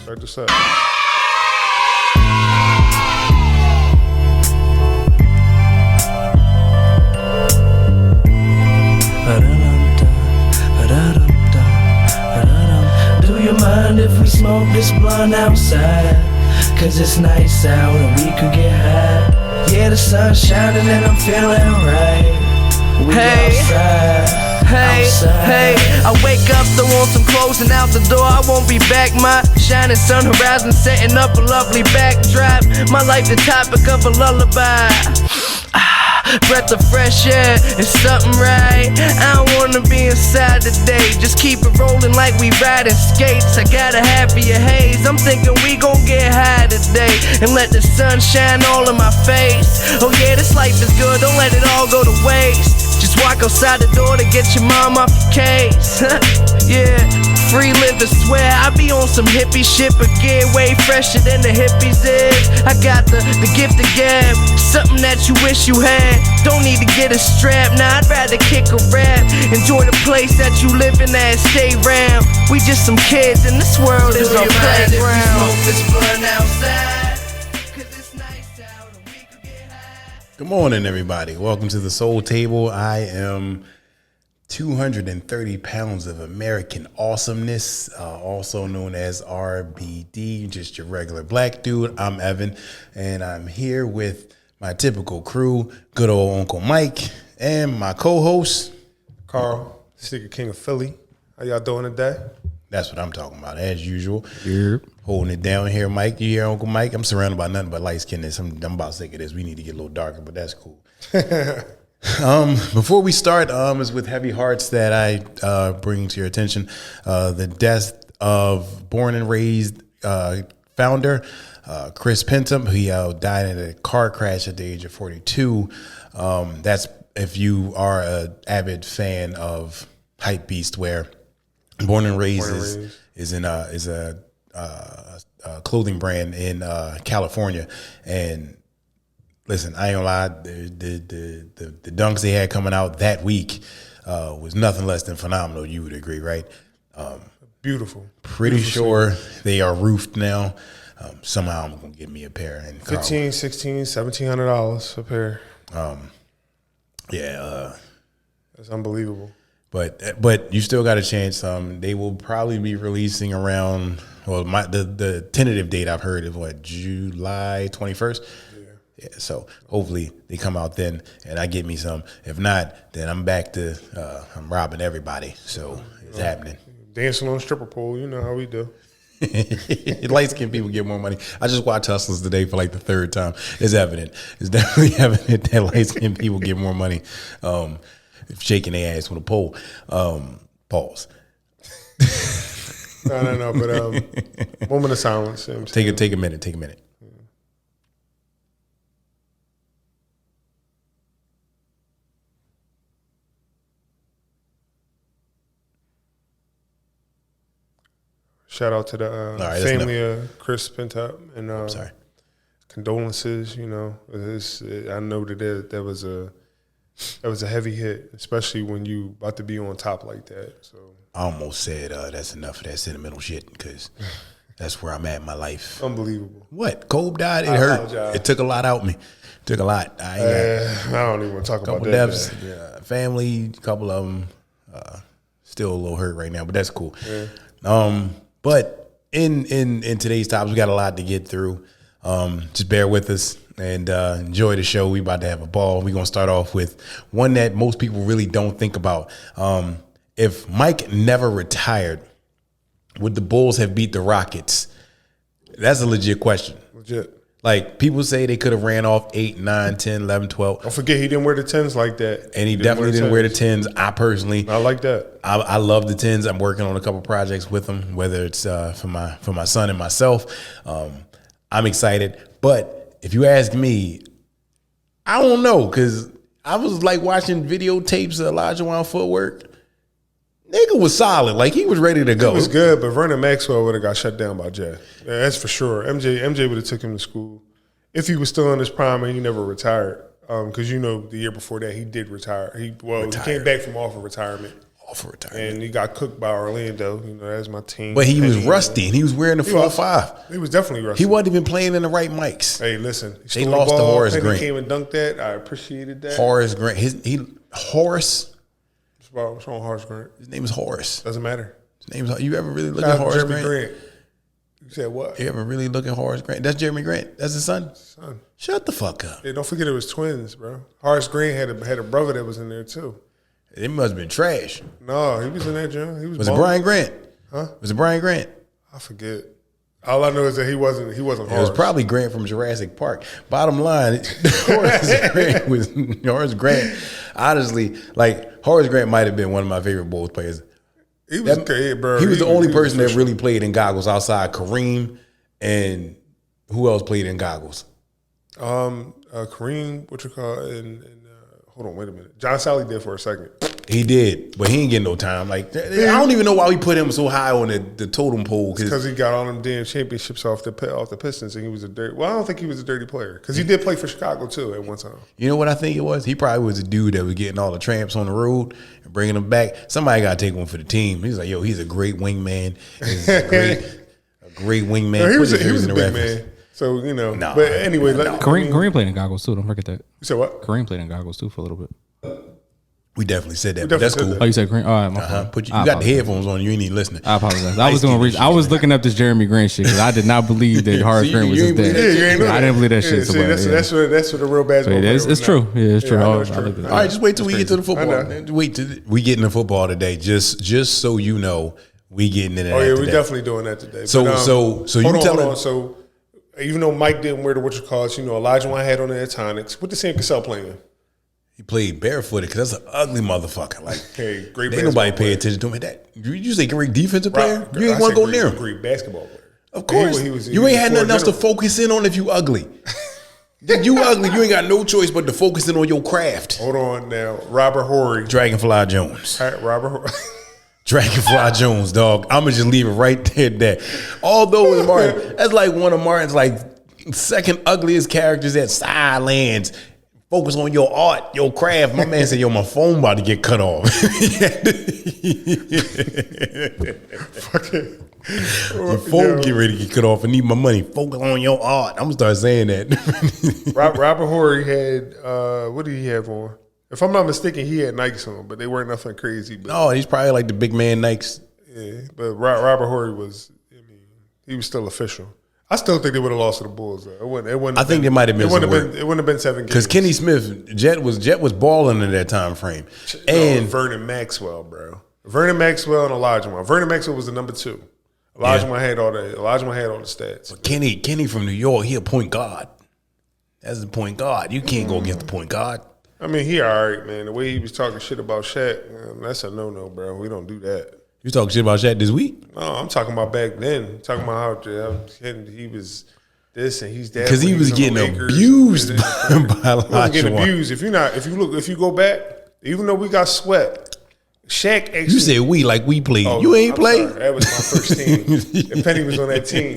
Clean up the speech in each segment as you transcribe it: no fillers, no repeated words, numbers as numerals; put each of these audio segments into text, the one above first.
Start this up. Do you mind if we smoke this blunt outside? Cause it's nice out and we could get high. Yeah, the sun's shining and I'm feeling right. We outside. Hey, I wake up, throw on some clothes and out the door, I won't be back. My shining sun horizon setting up a lovely backdrop. My life the topic of a lullaby. Breath of fresh air, it's something right. I don't wanna be inside today. Just keep it rolling like we riding skates. I got a happier haze. I'm thinking we gon' get high today and let the sun shine all in my face. Oh yeah, this life is good, don't let it all go to waste. Just walk outside the door to get your mom off your case. Yeah, free living, swear I be on some hippie shit, but get way fresher than the hippies is. I got the gift of gab, something that you wish you had. Don't need to get a strap, nah, I'd rather kick a rap. Enjoy the place that you live in and stay round. We just some kids and this world is our playground. If we smoke this blunt outside, 'cause it's nice out and we could get high. Good morning, everybody. Welcome to the Soul Table. I am 230 pounds of American awesomeness, also known as RBD, just your regular black dude. I'm Evan, and I'm here with my typical crew, good old Uncle Mike, and my co-host, Carl, Sticker King of Philly. How y'all doing today? That's what I'm talking about, as usual. Yep. Holding it down here, Mike. You hear Uncle Mike? I'm surrounded by nothing but light skinness. I'm about sick of this. We need to get a little darker, but that's cool. Before we start, is with heavy hearts that I bring to your attention the death of born and raised founder Chris Printup. He died in a car crash at the age of 42. That's if you are an avid fan of Hype Beast, where Born and Raised is a clothing brand in California. And listen, I ain't gonna lie, the dunks they had coming out that week was nothing less than phenomenal. You would agree, right? Beautiful. Pretty Beautiful sure scene. they are roofed now. Somehow I'm gonna get me a pair. And $1,500, $1,600, $1,700 a pair. That's unbelievable. But you still got a chance. They will probably be releasing around, well, the tentative date I've heard is what, July 21st. Yeah, so hopefully they come out then and I get me some. If not, then I'm back to I'm robbing everybody. So it's happening. Dancing on a stripper pole, you know how we do. Light skinned people get more money. I just watched Hustlers today for like the third time. It's evident. It's definitely evident that light skinned people get more money. Shaking their ass with a pole. Pause. No, but moment of silence. You know take a minute. Take a minute. Shout out to the right, family of Chris Printup and I'm sorry. Condolences. You know, I know that was a heavy hit, especially when you about to be on top like that. So I almost said that's enough of that sentimental shit because that's where I'm at in my life. Unbelievable. What? Cole died. It hurt. Apologize. It took a lot out of me. Took a lot. I don't even want to talk about that. Deaths, family, a couple of them. Still a little hurt right now, but that's cool. Yeah. But in today's topics, we got a lot to get through. Just bear with us and enjoy the show. We about to have a ball. We're going to start off with one that most people really don't think about. If Mike never retired, would the Bulls have beat the Rockets? That's a legit question. Legit. Like, people say they could have ran off 8, 9, 10, 11, 12. Don't forget, he didn't wear the 10s like that. And he definitely didn't wear the 10s. I personally. I like that. I love the 10s. I'm working on a couple projects with them, whether it's for my son and myself. I'm excited. But if you ask me, I don't know, because I was like watching videotapes of Elijah Wan footwork. Nigga was solid. Like, he was ready to go. It was good, but Vernon Maxwell would have got shut down by Jay. Yeah, that's for sure. MJ would have took him to school if he was still in his prime and he never retired. Because the year before that he did retire. He came back from off of retirement. And he got cooked by Orlando. That's my team. But he was rusty, and he was wearing the 4-5. He was definitely rusty. He wasn't even playing in the right mics. Hey, listen, they lost to Horace Grant. He came and dunked that. I appreciated that. Horace Grant. Horace. What's wrong with Horace Grant? His name is Horace. Doesn't matter. His name is. You ever really look at Horace Grant? You said what? You ever really look at Horace Grant? That's Jeremy Grant. That's his son. Shut the fuck up. Yeah, don't forget it was twins, bro. Horace Grant had a brother that was in there too. It must have been trash. No, he was in that joint. He was. Was it Brian Grant? Huh? Was it Brian Grant? I forget. All I know is that he wasn't. Horace. It was probably Grant from Jurassic Park. Bottom line, Horace Grant. Honestly, like Horace Grant might have been one of my favorite Bulls players. He was good, bro. He was the only person that really played in goggles outside Kareem, and who else played in goggles? Kareem, hold on, wait a minute. John Sally did for a second. He did, but he ain't getting no time. Like, I don't even know why we put him so high on the totem pole. Because he got all them damn championships off the Pistons, and he was I don't think he was a dirty player. Because he did play for Chicago too at one time. You know what I think it was? He probably was a dude that was getting all the tramps on the road and bringing them back. Somebody got to take one for the team. He's like, yo, he's a great wingman. He's a great wingman. No, he was a big man. So, but anyway. Kareem played in goggles too. Don't forget that. You said what? Kareem played in goggles too for a little bit. We definitely said that, but that's cool. Oh, you said Kareem? All right, my fault. You got the headphones on. You ain't even listening. I apologize. I was looking up this Jeremy Grant shit because I did not believe that Horace Grant was his dad. I didn't believe that shit. That's what the real basketball is. It's true. Yeah, it's true. All right, just wait till we get to the football. Wait till we get into football today. Just so you know, we getting into that. Oh yeah, we definitely doing that today. So you tell him. So even though Mike didn't wear the Elijah Wan had on the Atonics, what the Sam Cassell playing? He played barefooted because that's an ugly motherfucker. Like, hey, great. Ain't nobody pay attention to him. You say great defensive player? You ain't want to go near him. Great basketball player. Of course, you ain't had nothing else to focus in on if you ugly. You ugly. You ain't got no choice but to focus in on your craft. Hold on now, Robert Horry, Dragonfly Jones. Robert. Dragonfly Jones, dog. I'm gonna just leave it right there. That although it's Martin, that's like one of Martin's second ugliest characters at Sidelands. Focus on your art, your craft. My man said, yo, my phone about to get cut off. Your phone get ready to get cut off. I need my money. Focus on your art. I'm going to start saying that. Robert Horry had, what did he have on? If I'm not mistaken, he had Nikes on, but they weren't nothing crazy. But, no, he's probably like the big man Nikes. Yeah, but Robert Horry was, he was still official. I still think they would have lost to the Bulls. Though. It wouldn't. I think there might have been some work. It wouldn't have been 7 games. Because Kenny Smith, Jet was balling in that time frame. And Vernon Maxwell, bro. Vernon Maxwell and Elijah Wan. Vernon Maxwell was the number 2. Elijah Wan had all the stats. But Kenny from New York, he a point guard. That's the point guard. You can't go against the point guard. I mean, he all right, man. The way he was talking shit about Shaq, that's a no-no, bro. We don't do that. You talking shit about Shaq this week? No, I'm talking about back then. I'm talking about how he was this and he's that. Because he was getting abused by Elijah. He wasn't getting abused. If you go back, even though we got swept, Shaq actually. You said we like we played. You ain't played. That was my first team. And Penny was on that team.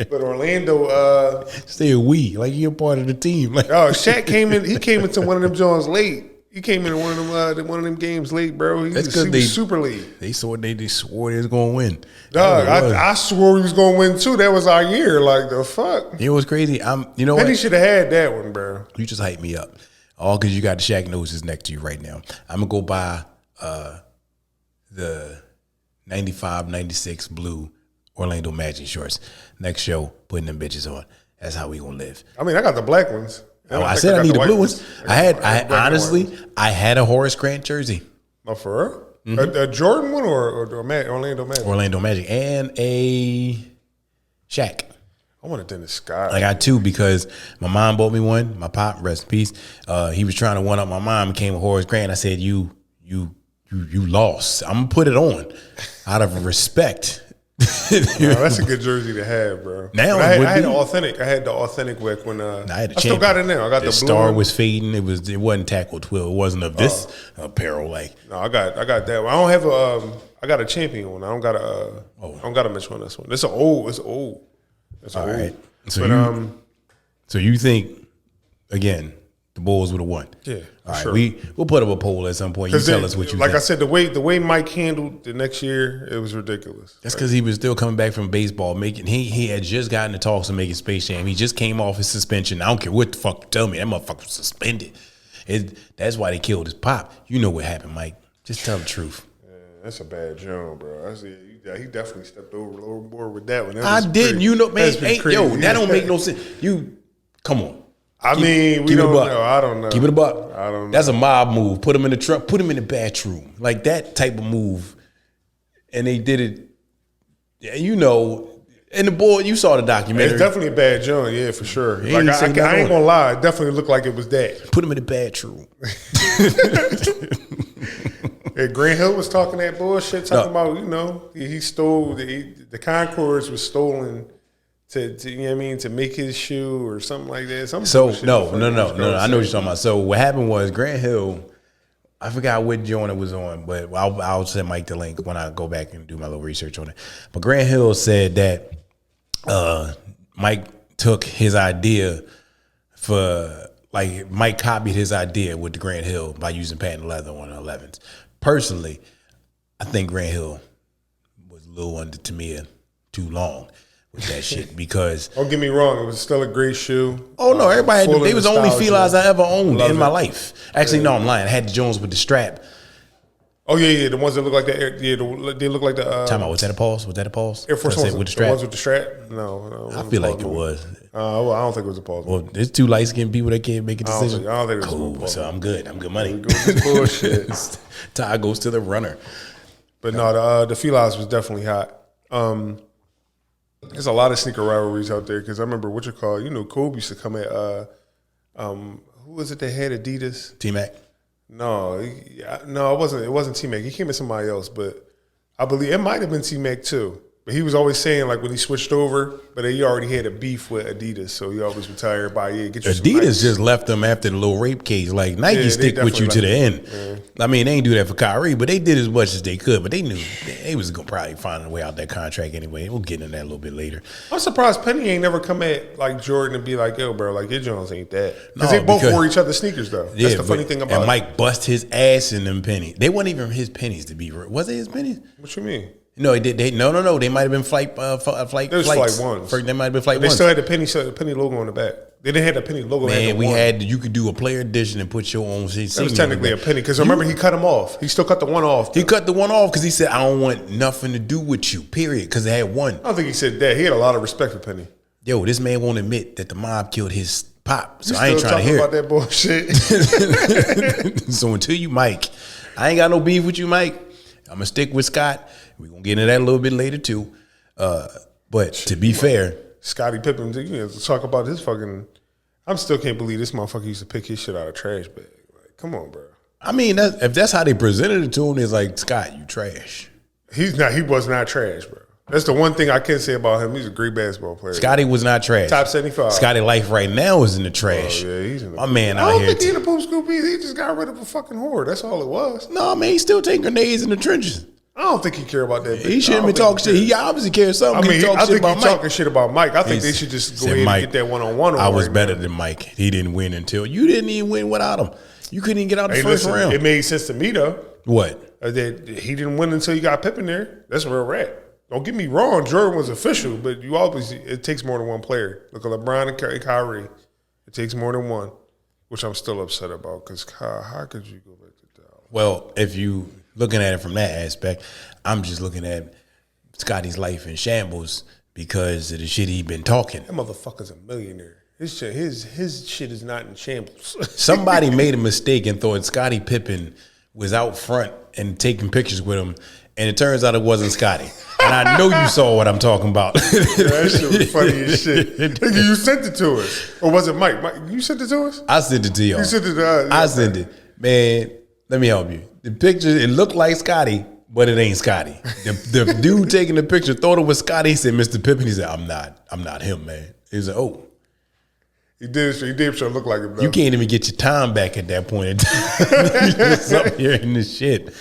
But Orlando. Say we like you're part of the team. Like, Shaq came in. He came into one of them Jones late. He came in one of them games late, bro. He was super late. They swore they was gonna win. Dog, I swore we was gonna win too. That was our year. Like the fuck. You know what's crazy? Penny should have had that one, bro. You just hyped me up. All because you got the Shaq noses next to you right now. I'm gonna go buy the 95, 96 blue Orlando Magic shorts. Next show, putting them bitches on. That's how we gonna live. I mean, I got the black ones. I said I need the blue ones. I had a Horace Grant jersey. Oh, for real? Mm-hmm. A Jordan one or Orlando Magic? Orlando Magic and a Shaq. I want it in the sky. I got 2 because my mom bought me one. My pop, rest in peace. He was trying to one up my mom. He came with Horace Grant. I said, you lost. I'm gonna put it on out of respect. That's a good jersey to have, bro. Now I had the authentic. I had the authentic wick when I still got it now. I got the blue star one. Was fading. It wasn't tackle 12. It wasn't of this apparel. Like no, I got that one. I don't have I got a champion one. I don't got a Mitch on this one. It's old. It's old. All right. So you think again the Bulls would have won? Yeah. All right. Sure. We'll put up a poll at some point. You tell us what you think. I said, the way Mike handled the next year, it was ridiculous. That's because he was still coming back from baseball. He had just gotten the talks of making Space Jam. He just came off his suspension. I don't care what the fuck you tell me. That motherfucker was suspended. That's why they killed his pop. You know what happened, Mike. Just tell the truth. Yeah, that's a bad job, bro. He definitely stepped over a little more with that one. I didn't. You know, man. That don't make no sense. Come on. We don't know. I don't know. Keep it a buck. I don't know. That's a mob move. Put him in the truck. Put him in the bathroom. Like that type of move. And they did it. You know. And the boy, you saw the documentary. It's definitely a bad joint. Yeah, for sure. I ain't gonna lie. It definitely looked like it was that. Put him in the bathroom. Yeah, Grant Hill was talking that bullshit, about he stole the Concords was stolen. To make his shoe or something like that. No. I know what you're talking about. So what happened was Grant Hill, I forgot what joint it was on, but I'll send Mike the link when I go back and do my little research on it. But Grant Hill said that Mike took his idea Mike copied his idea with the Grant Hill by using patent leather on the 11s. Personally, I think Grant Hill was a little under Tamia too long with that shit because don't get me wrong, it was still a great shoe. Oh no, everybody had they was the only felines I ever owned in my life. Actually, no, I'm lying. I had the Jones with the strap. Oh yeah, the ones that look like the they look like the. Time out. Was that a pause? Air Force Ones with the strap. The ones with the strap? No. I feel like it was. Well, I don't think it was a pause. Well, there's two light skinned people that can't make a decision. I don't think it was cool. So I'm good. I'm good money. Bullshit. Tie goes to the runner. But no, the felines was definitely hot. There's a lot of sneaker rivalries out there because I remember Kobe used to come at who was it that had Adidas? T-Mac. No, it wasn't. It wasn't T-Mac. He came at somebody else, but I believe it might have been T-Mac too. But he was always saying like when he switched over, but he already had a beef with Adidas, so he always would tell everybody, get you some Adidas just left them after the little rape case. Like Nike stick with you to the end. Yeah. I mean, they ain't do that for Kyrie, but they did as much as they could. But they knew they was gonna probably find a way out that contract anyway. We'll get into that a little bit later. I'm surprised Penny ain't never come at like Jordan and be like, yo, bro, like your Jones ain't that. Because they both wore each other's sneakers though. That's the funny thing about it. And Mike bust his ass in them pennies. They weren't even his pennies to be real. Was it his pennies? What you mean? No, no. They might have been flight. There was flights. Flight Ones. They might have been flight They ones. still had the penny logo on the back. They didn't have the penny logo. Man, you could do a player edition and put your own. That was technically a penny because remember he cut them off. He still cut the one off. He cut the one off because he said, "I don't want nothing to do with you." Period. Because they had one. I don't think he said that. He had a lot of respect for Penny. Yo, this man won't admit that the mob killed his pop. So I ain't trying to hear about that bullshit. So until you, Mike, I ain't got no beef with you, Mike. I'm gonna stick with Scott. We're gonna get into that a little bit later too. But to be fair, Scottie Pippen, talk about his fucking. I still can't believe this motherfucker used to pick his shit out of trash bag. Like, come on, bro. I mean, if that's how they presented it to him, it's like, Scott, you trash. He's not. He was not trash, bro. That's the one thing I can say about him. He's a great basketball player. Scotty was not trash. Top 75. Scotty life right now is in the trash. Oh, yeah, he's in the My man I out don't here. think he in the poop scoop either. He just got rid of a fucking whore. That's all it was. No, man, he's still taking grenades in the trenches. I don't think he care about that. He shouldn't be talking shit. He obviously cares something. I think he's talking shit about Mike. I think they should just go ahead and get that one-on-one. I was better than Mike. He didn't win until you didn't even win without him. You couldn't even get out the first round. It made sense to me though. What? That he didn't win until you got Pippen there. That's where we're at. Don't get me wrong, Jordan was official, but it takes more than one player. Look at LeBron and Kyrie. It takes more than one, which I'm still upset about because how could you go back to Dallas? Well, if you looking at it from that aspect, I'm just looking at Scotty's life in shambles because of the shit he been talking. That motherfucker's a millionaire. His shit is not in shambles. Somebody made a mistake and thought Scottie Pippen was out front and taking pictures with him, and it turns out it wasn't Scotty. And I know you saw what I'm talking about. That shit was funny as shit. Nigga, you sent it to us. Or was it Mike? You sent it to us? I sent it to y'all. You sent it to us? I sent it. Man, let me help you. The picture, it looked like Scotty, but it ain't Scotty. The dude taking the picture thought it was Scotty. He said, Mr. Pippen. He said, I'm not him, man. He said, oh. He did sure look like him, though. You can't even get your time back at that point in time. You're just up here in this shit.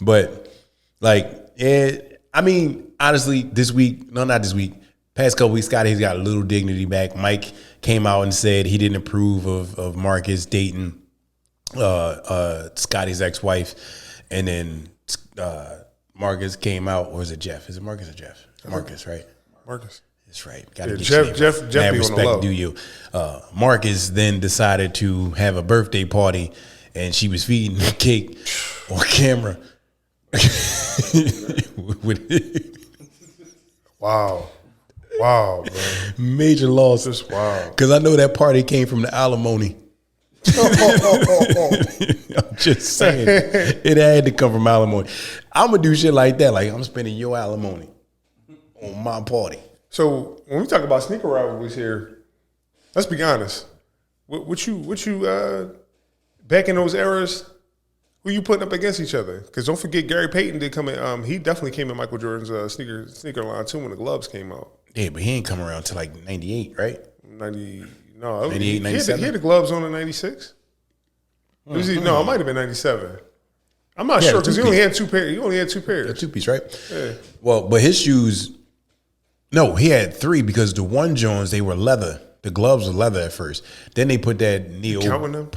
But, like, Yeah, I mean, honestly, this week, no, not this week, past couple weeks, Scotty's got a little dignity back. Mike came out and said he didn't approve of Marcus dating Scotty's ex-wife, and then Marcus came out, or is it Jeff? Is it Marcus or Jeff? Marcus, right? Marcus. That's right. Gotta get Jeff mad be on the respect low. do you. Marcus then decided to have a birthday party, and she was feeding the cake on camera. Wow, bro. Major loss. Just wow. Because I know that party came from the alimony. I'm just saying. It had to come from alimony. I'm going to do shit like that. Like, I'm spending your alimony on my party. So when we talk about sneaker rivalries here, let's be honest. What you back in those eras, who you putting up against each other? Because don't forget, Gary Payton did come in. He definitely came in Michael Jordan's sneaker line too when the gloves came out. Yeah, but he ain't come around till like 98, right? 98, 97? He had the gloves on in 96. It might have been 97. I'm not Yeah, sure because he two-piece. only had two pairs. He only had two pairs. A two-piece, right? Yeah. Well, but his shoes, no, he had three because the one Jones, they were leather. The gloves were leather at first. Then they put that Neo. counting them?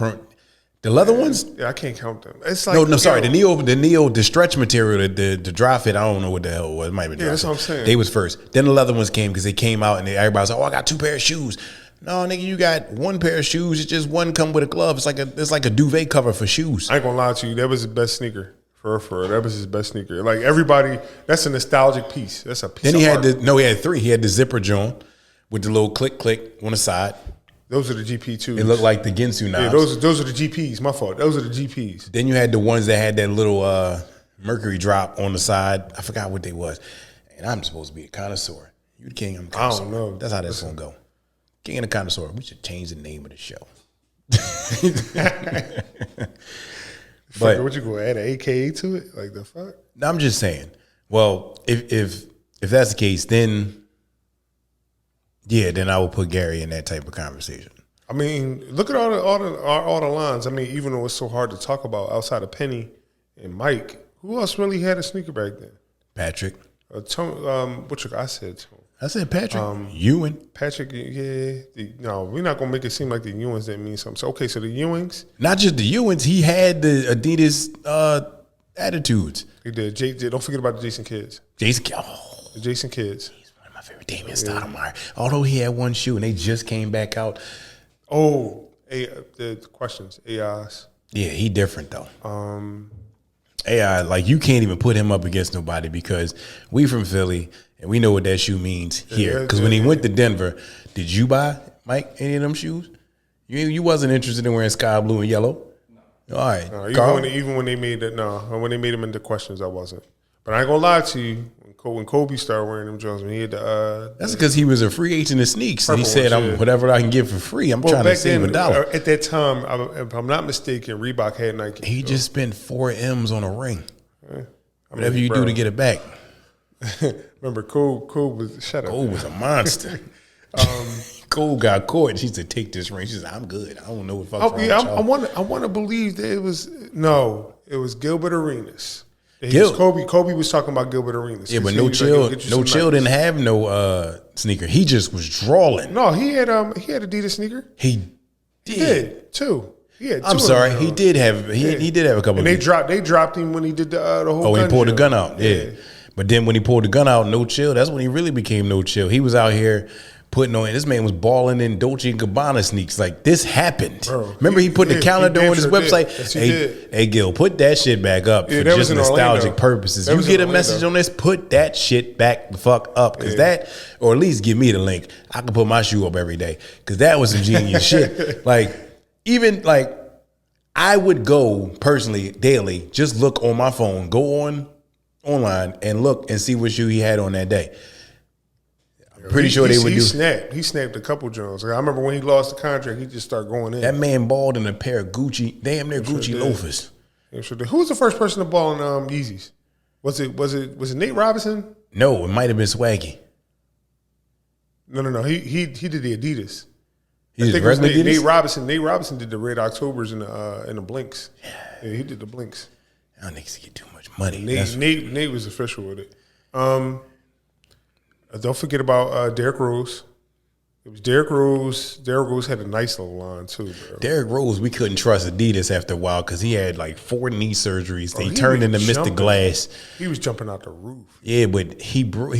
The leather ones? Yeah, I can't count them. It's like the stretch material, the dry fit. I don't know what the hell it was. It might have been dry that's fit. what I'm saying. They was first. Then the leather ones came because they came out and everybody was like, "Oh, I got two pair of shoes." No, nigga, you got one pair of shoes. It's just one come with a glove. It's like a duvet cover for shoes. I ain't gonna lie to you. That was his best sneaker. For that was his best sneaker. Like everybody, that's a nostalgic piece. That's a piece. Then of he art. had three. He had the zipper joint with the little click on the side. Those are the GP2s. It looked like the Ginsu knives. Yeah, those are the GPs. My fault. Those are the GPs. Then you had the ones that had that little mercury drop on the side. I forgot what they was. And I'm supposed to be a connoisseur. You the king, I'm a connoisseur. I don't know. That's how that's going to go. King and a connoisseur. We should change the name of the show. But what you gonna add an AKA to it? Like the fuck? No, I'm just saying. Well, if that's the case, then I will put Gary in that type of conversation. I mean, look at all the lines. I mean, even though it's so hard to talk about outside of Penny and Mike, who else really had a sneaker back then? Patrick. I said Tone. I said Patrick. Ewan. Patrick, yeah. No, we're not gonna make it seem like the Ewings didn't mean something. So okay, so the Ewings, Not just the Ewans. He had the Adidas attitudes. he did. Don't forget about the Jason Kids. Jason. The Jason Kids. He's one of my favorite. Damian Stoudemire. Although he had one shoe and they just came back out. Oh, the questions. AIs. Yeah, he different though. AI, like you can't even put him up against nobody because we from Philly and we know what that shoe means here. Because when he went to Denver, did you buy, Mike, any of them shoes? You wasn't interested in wearing sky blue and yellow? No. All right. Even when they made it, when they made him into questions, I wasn't. But I ain't gonna lie to you. When Kobe started wearing them Jones, when he had the That's because he was a free agent in sneaks. And he said, Purple ones, whatever I can get for free, I'm trying to save a dollar. At that time, if I'm not mistaken, Reebok had Nike. He just spent 4 M's on a ring. I Whatever you do to get it back. Remember, Cole was shut up. Cole was a monster. Cole got caught. And she said, "Take this ring." She said, "I'm good. I don't know what fuck's wrong with y'all." I want to believe that it was Gilbert Arenas. Kobe was talking about Gilbert Arenas. Yeah, but No Chill didn't have no sneaker. He just was drawing. No, he had Adidas sneaker. He He did too. He had. I'm sorry, he did have a couple. And they dropped him when he did the whole. Oh, gun he pulled the deal. gun out. Yeah. But then when he pulled the gun out, No Chill, that's when he really became No Chill. He was out here putting on. This man was balling in Dolce & Gabbana sneaks. Like this happened. Bro, Remember, he put the calendar on his website. Yes, he did. Hey, Gil, put that shit back up for that was just in nostalgic Orlando. purposes. That You was get in a message Orlando. on this, put that shit back the fuck up, because that, or at least give me the link. I can put my shoe up every day because that was some genius shit. Like even like I would go personally daily, just look on my phone, go online and look and see what shoe he had on that day. I'm pretty sure they would do. He snapped a couple Jones. Like, I remember when he lost the contract, he just started going in. That man balled in a pair of Gucci, damn near Gucci did. loafers. Yeah, sure did. Who was the first person to ball in Yeezys? Was it Nate Robinson? No, it might have been Swaggy. No. He did the Adidas. He I did think it was regular Nate Adidas? Robinson. Nate Robinson did the Red Octobers and the Blinks. Yeah, he did the Blinks. Y'all niggas get too much Money. Nate was official with it. Don't forget about Derrick Rose. It was Derrick Rose. Derrick Rose had a nice little line too, bro. Derrick Rose, we couldn't trust Adidas after a while because he had like 4 knee surgeries. They turned into Mr. Glass. He was jumping out the roof. Yeah, but he broke,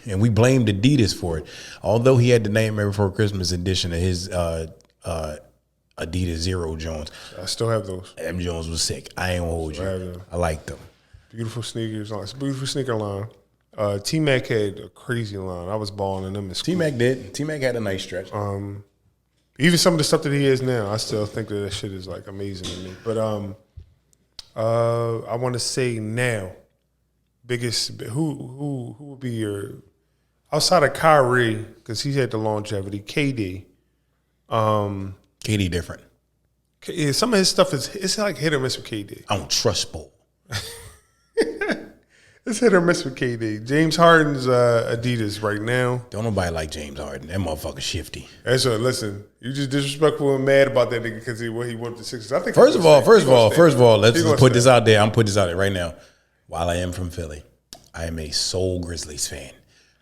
and we blamed Adidas for it. Although he had the Nightmare Before Christmas edition of his Adidas Zero Jones. I still have those. Them Jones was sick. I ain't gonna hold you. I liked them. Beautiful sneakers. It's a beautiful sneaker line. T-Mac had a crazy line. I was balling in them in school. T-Mac did. T-Mac had a nice stretch. Even some of the stuff that he is now, I still think that shit is like amazing to me. But I want to say now, biggest who would be your outside of Kyrie because he had the longevity. KD. KD different. Yeah, some of his stuff it's like hit or miss with KD. I don't trust Bull. It's hit or miss with KD. James Harden's Adidas right now. Don't nobody like James Harden. That motherfucker shifty. That's right. Listen, you just disrespectful and mad about that nigga because he went to Sixers. I think First of all, let's just put this out there. I'm putting this out there right now. While I am from Philly, I am a sole Grizzlies fan.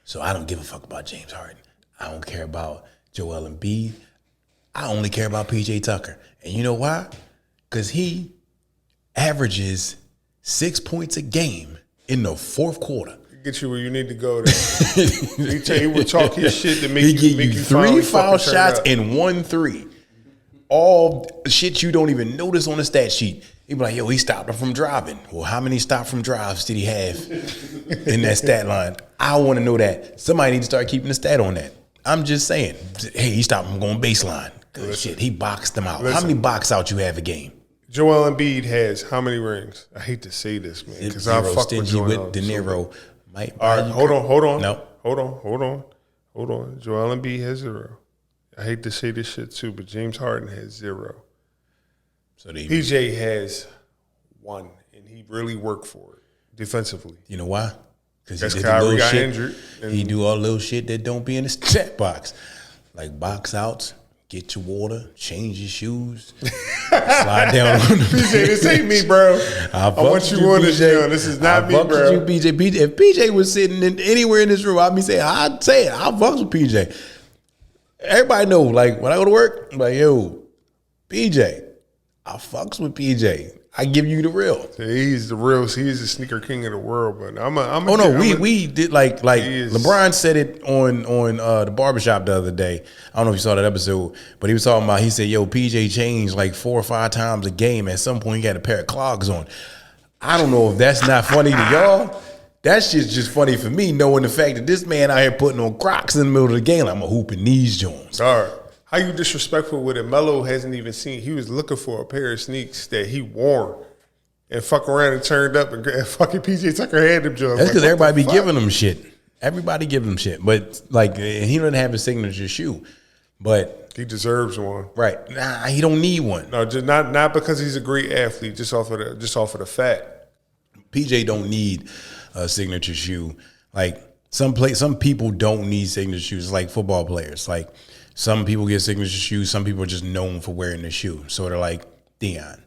So I don't give a fuck about James Harden. I don't care about Joel Embiid. I only care about PJ Tucker. And you know why? Because he averages 6 points a game in the fourth quarter. Get you where you need to go. He will talk his shit to make you 3 foul shots and 1 3. All shit you don't even notice on the stat sheet. He be like, yo, he stopped him from driving. Well, how many stop from drives did he have in that stat line? I want to know that. Somebody need to start keeping the stat on that. I'm just saying, hey, he stopped him going baseline. Good shit. He boxed them out. How many box outs you have a game? Joel Embiid has how many rings? I hate to say this, man, because I fuck with Joel. With De Niro. Might all right, hold on. No. Hold on. Joel Embiid has 0. I hate to say this shit too, but James Harden has 0. So PJ has 1, and he really worked for it defensively. You know why? Because Kyrie got injured. He do all little shit that don't be in the stat box, like box outs. Get your water, change your shoes, slide down on the PJ, this ain't me, bro. I want you on this show. This is not me, bro. You, PJ. If PJ was sitting anywhere in this room, I'd say I fucks with PJ. Everybody know, like, when I go to work, I'm like, yo, PJ, I fucks with PJ. I give you the real. He's the real. He's the sneaker king of the world. But we did like LeBron said it on the barbershop the other day. I don't know if you saw that episode, but he was talking about. He said, "Yo, PJ changed like 4 or 5 times a game. At some point, he got a pair of clogs on." I don't know if that's not funny to y'all. That shit's just funny for me, knowing the fact that this man out here putting on Crocs in the middle of the game. I'm a hooping these Jones. All right. How you disrespectful with it? Melo hasn't even seen. He was looking for a pair of sneaks that he wore and fuck around and turned up and fucking PJ Tucker had them Jones. That's because everybody be giving them shit. Everybody give them shit. But like he doesn't have a signature shoe. But he deserves one. Right. Nah, he don't need one. No, just not because he's a great athlete, just off of the fact. PJ don't need a signature shoe. Like some people don't need signature shoes, like football players. Like some people get signature shoes, some people are just known for wearing the shoe. Sort of like Deion.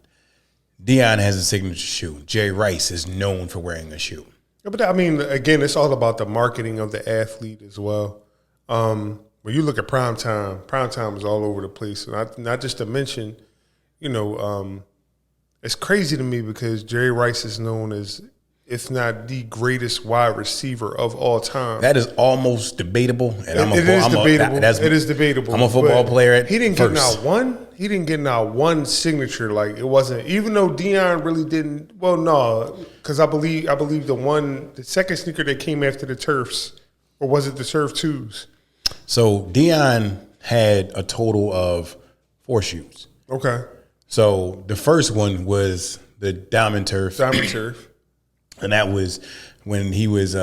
Deion has a signature shoe. Jerry Rice is known for wearing a shoe. Yeah, but I mean, again, it's all about the marketing of the athlete as well. When you look at prime time is all over the place. Not just to mention, it's crazy to me because Jerry Rice is known as, if not the greatest wide receiver of all time. That is almost debatable. And it is debatable. I'm a football player. He didn't get not one. He didn't get not one signature. Like it wasn't. Even though Deion really didn't. Well, no, because I believe the second sneaker that came after the Turfs, or was it the Turf 2s? So Deion had a total of 4 shoes. Okay. So the first one was the Diamond Turf. And that was when he was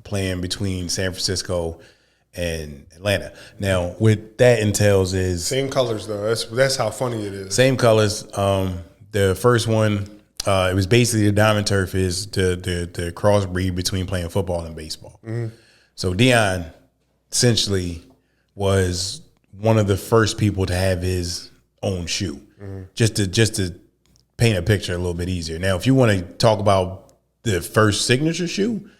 playing between San Francisco and Atlanta. Now, what that entails is same colors though. That's how funny it is. Same colors. The first one, it was basically the Diamond Turf is the crossbreed between playing football and baseball. Mm-hmm. So Deion essentially was one of the first people to have his own shoe, just to paint a picture a little bit easier. Now, if you want to talk about the first signature shoe,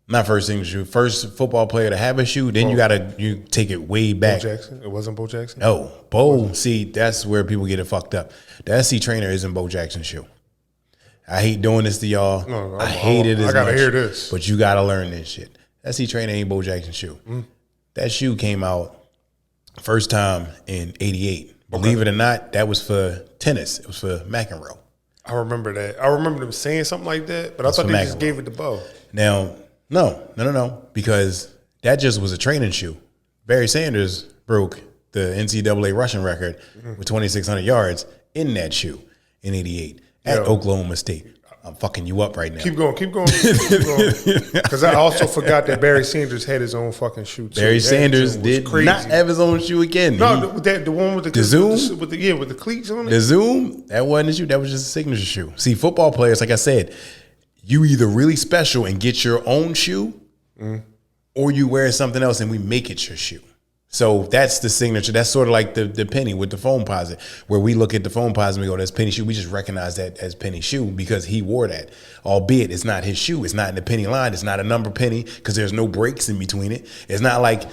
not first signature shoe, first football player to have a shoe, then you take it way back. Bo Jackson? It wasn't Bo Jackson? No, Bo. See, that's where people get it fucked up. The SC Trainer isn't Bo Jackson's shoe. I hate doing this to y'all. No, I hate it as much. I gotta hear this. But you gotta learn this shit. SC Trainer ain't Bo Jackson's shoe. That shoe came out first time in '88. Believe it or not, that was for tennis. It was for McEnroe. I remember that. I remember them saying something like that, but I thought they just gave it to Bo. Now, no, because that just was a training shoe. Barry Sanders broke the NCAA rushing record with 2,600 yards in that shoe in '88 at Oklahoma State. I'm fucking you up right now. Keep going. Because I also forgot that Barry Sanders had his own fucking shoe too. Barry Sanders did not have his own shoe again. No, the one with the Zoom? with the cleats on it. The Zoom, that wasn't a shoe. That was just a signature shoe. See, football players, like I said, you either really special and get your own shoe, or you wear something else and we make it your shoe. So that's the signature. That's sort of like the penny with the foam posit, where we look at the foam posit and we go, that's penny shoe. We just recognize that as penny shoe because he wore that, albeit it's not his shoe. It's not in the penny line. It's not a number penny because there's no breaks in between it. It's not like,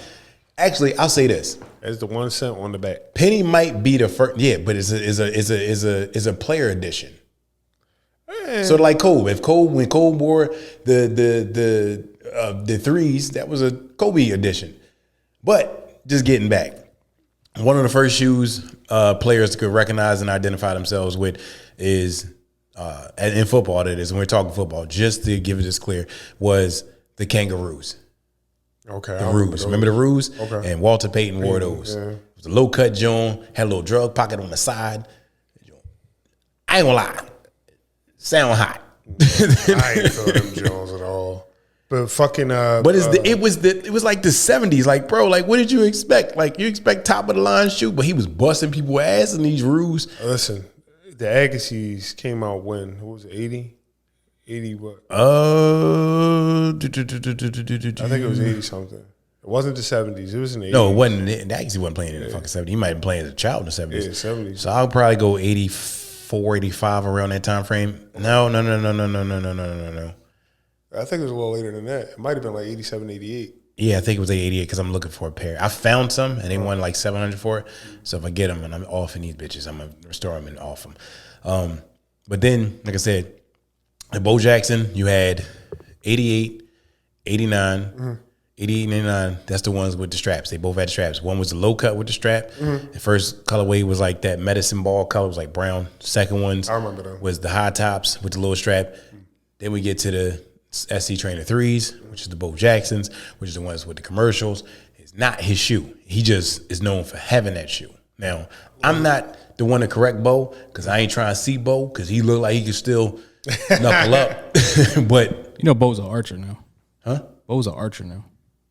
actually, I'll say this. As the 1 cent on the back. Penny might be the first, but it's a player edition. So like Kobe, when Kobe wore the threes, that was a Kobe edition. But just getting back, one of the first shoes players could recognize and identify themselves with is in football. That is, when we're talking football, just to give it this clear, was the Kangaroos. Okay, the Roos. Remember the Roos? Okay. And Walter Payton wore those. Yeah. It was a low cut joint, had a little drug pocket on the side. I ain't gonna lie, sound hot. I ain't feel them Jones at all. But fucking but it was like the 70s. Like, bro, like what did you expect? Like you expect top of the line shoe, but he was busting people's ass in these Roos. Listen, the Agassiz came out when? What was it, 80? 80 what? I think it was 80 something. It wasn't the 70s. It was in the 80s. No, it wasn't. Agassi wasn't playing in the fucking 70s. He might have been playing as a child in the 70s. Yeah, 70s. So I'll probably go 84, 85 around that time frame. No. I think it was a little later than that. It might have been like 87, 88. Yeah, I think it was 88 because I'm looking for a pair. I found some and they won like 700 for it. So if I get them and I'm offing these bitches, I'm going to restore them and off them. But then, like I said, at Bo Jackson, you had 88, 89, 88 and 89. That's the ones with the straps. They both had straps. One was the low cut with the strap. The first colorway was like that medicine ball color. It was like brown. Second ones I remember them. was the high tops with the little strap. Then we get to the SC Trainer 3s, which is the Bo Jacksons, which is the ones with the commercials. It's not his shoe. He just is known for having that shoe. Now, I'm not the one to correct Bo because I ain't trying to see Bo because he looked like he could still knuckle up. But You know, Bo's an archer now. Huh? Bo's an archer now.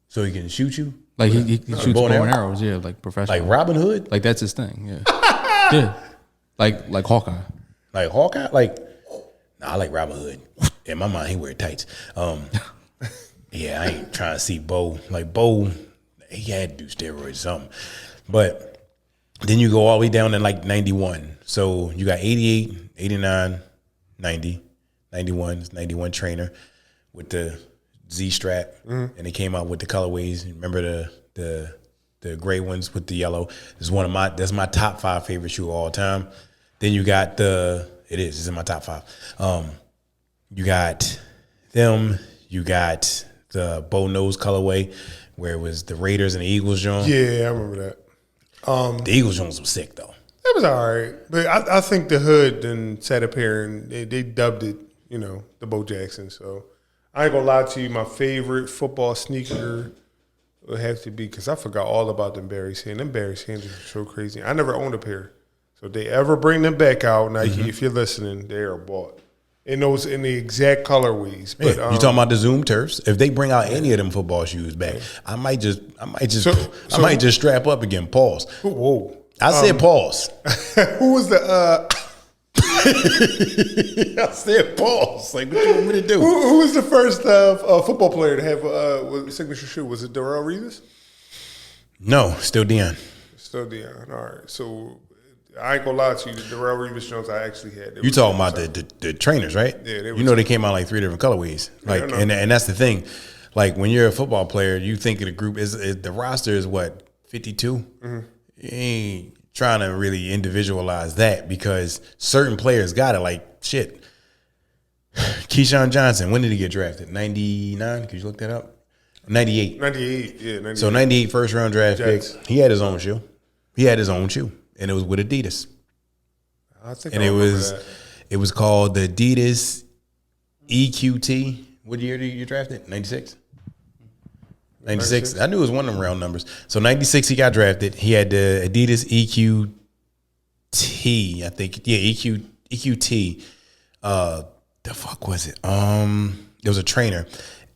So he can shoot you? Like he shoots bow bow and and arrow? arrows, yeah, like professional. Like Robin Hood? Like that's his thing, yeah. Yeah. Like Hawkeye. Like Hawkeye? Like, nah, I like Robin Hood. In my mind, he wear tights. Yeah, I ain't trying to see Bo. Like Bo, he had to do steroids or something. But then you go all the way down to like 91. So you got 88, 89, 90, 91, 91 Trainer with the Z strap, and they came out with the colorways. Remember the gray ones with the yellow? That's my top 5 favorite shoe of all time. Then you got it's in my top 5. You got them. You got the Bo Nose colorway, where it was the Raiders and the Eagles joint. Yeah, I remember that. The Eagles joints was sick though. It was all right. But I think the hood then sat up here and they dubbed it, the Bo Jackson. So I ain't going to lie to you. My favorite football sneaker would have to be, because I forgot all about them Barry Sanders. Them Barry Sanders are so crazy. I never owned a pair. So if they ever bring them back out, Nike, if you're listening, they are bought. In the exact colorways. But Yeah, you talking about the Zoom Turfs? If they bring out any of them football shoes back, I might just strap up again. Pause. Whoa. I said pause. Who was the I said pause. Like, what you want me to do? who was the first football player to have a signature shoe? Was it Darrell Revis? No, still Deion. Still Deion. All right. So I ain't gonna lie to you. The Darrell Revis Jones I actually had. You talking about the trainers, right? Yeah, they were you know they came out like 3 different colorways. Like, and that's the thing. Like when you're a football player, you think of the group is the roster is what 52. Mm-hmm. You ain't trying to really individualize that because certain players got it. Like shit. Keyshawn Johnson, when did he get drafted? 99? Could you look that up? 98. 98, yeah. 98. So 98 first round draft Jets. pick. He had his own shoe. And it was with Adidas. I think And it was called the Adidas EQT. What year did you draft it? 96? 96. I knew it was one of them round numbers. So 96 he got drafted. He had the Adidas EQT, I think. Yeah, EQT. The fuck was it? It was a trainer,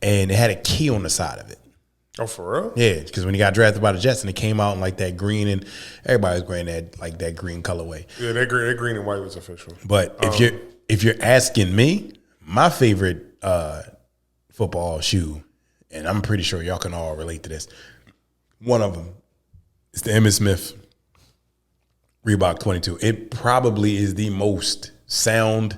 and it had a key on the side of it. Oh, for real? Yeah, because when he got drafted by the Jets, and it came out in like that green, and everybody was wearing that green colorway. Yeah, that green and white was official. But if you're asking me, my favorite football shoe, and I'm pretty sure y'all can all relate to this. One of them is the Emmitt Smith Reebok 22. It probably is the most sound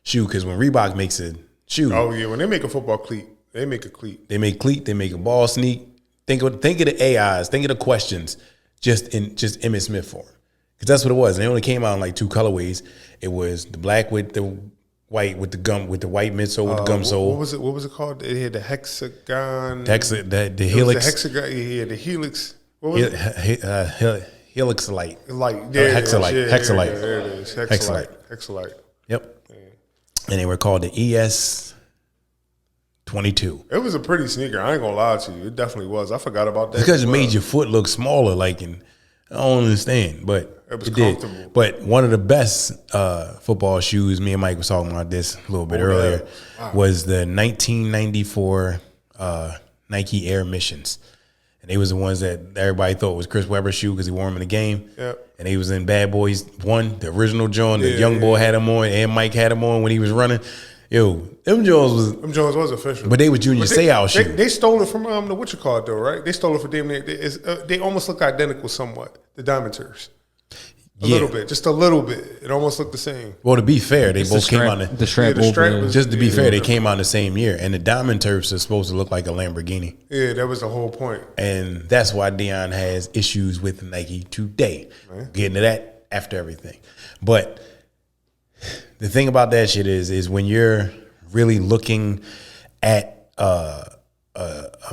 shoe because when Reebok makes a shoe, oh yeah, when they make a football cleat, they make a cleat. They make cleat. They make a ball sneak. Think of the AIs. Think of the questions just Emmitt Smith form because that's what it was. And it only came out in like 2 colorways. It was the black with the white with the white midsole with the gum sole. What was it called? It had the hexagon. The helix. The hexagon. Yeah, the helix. What was it? Helix light. Light. Yeah, Hexalite. Yeah, Hexalite. Yeah, there it is. Hexalite. Yep. Yeah. And they were called the ES 22. It was a pretty sneaker. I ain't gonna lie to you. It definitely was. I forgot about that. Because it made your foot look smaller. Like, and I don't understand, but it was comfortable. Did. But one of the best football shoes, me and Mike was talking about this a little bit earlier, was the 1994 Nike Air Missions. And they was the ones that everybody thought was Chris Webber's shoe because he wore them in the game. Yep. And he was in Bad Boys 1, the original John. The young boy had him on, and Mike had him on when he was running. Yo, them Jones was official. But they were Junior Seau shoes. They stole it from the what you call it though, right? They stole it for damn near. They almost look identical somewhat. The Diamond Turfs. A little bit, just a little bit. It almost looked the same. Well, to be fair, they both came out the strap was, just to be fair, they came out the same year, and the Diamond Turfs are supposed to look like a Lamborghini. Yeah, that was the whole point. And that's why Deion has issues with Nike today. Right. Getting to that after everything, but the thing about that shit is when you're really looking at a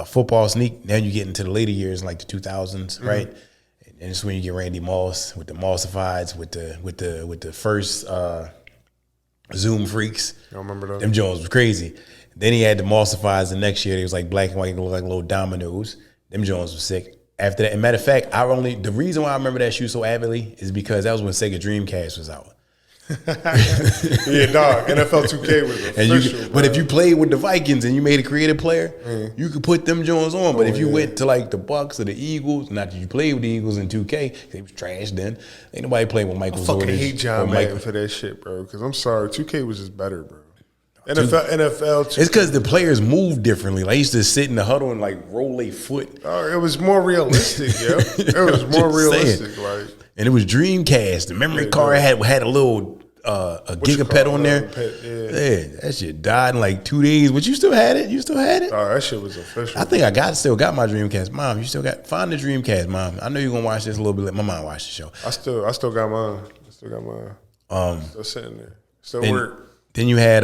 football sneak, now you get into the later years, like the 2000s, right? And it's when you get Randy Moss with the Mossifieds, with the first Zoom Freaks. I remember those. Them Jones was crazy. Then he had the Mossifieds the next year. They was like black and white, look like little dominoes. Them Jones was sick. After that, and matter of fact, the reason why I remember that shoe so avidly is because that was when Sega Dreamcast was out. Yeah, dog. NFL 2K was official. But if you played with the Vikings and you made a creative player, you could put them Jones on. But if you went to like the Bucks or the Eagles, not that you played with the Eagles in 2K, they was trash then. Ain't nobody playing with Michael Jordan. I fucking hate John Madden for that shit, bro. Because I'm sorry, 2K was just better, bro. NFL 2K. It's because the players move differently. Like, I used to sit in the huddle and like roll a foot. It was more realistic, yo. It was more realistic, like. And it was Dreamcast. The memory card had a little a gigapet on there. Yeah, that shit died in like 2 days. But you still had it? You still had it? Oh, that shit was official. I think I still got my Dreamcast. Mom, you still find the Dreamcast, Mom. I know you're gonna watch this a little bit. My mom watched the show. I still got mine. Still sitting there. Still work. Then you had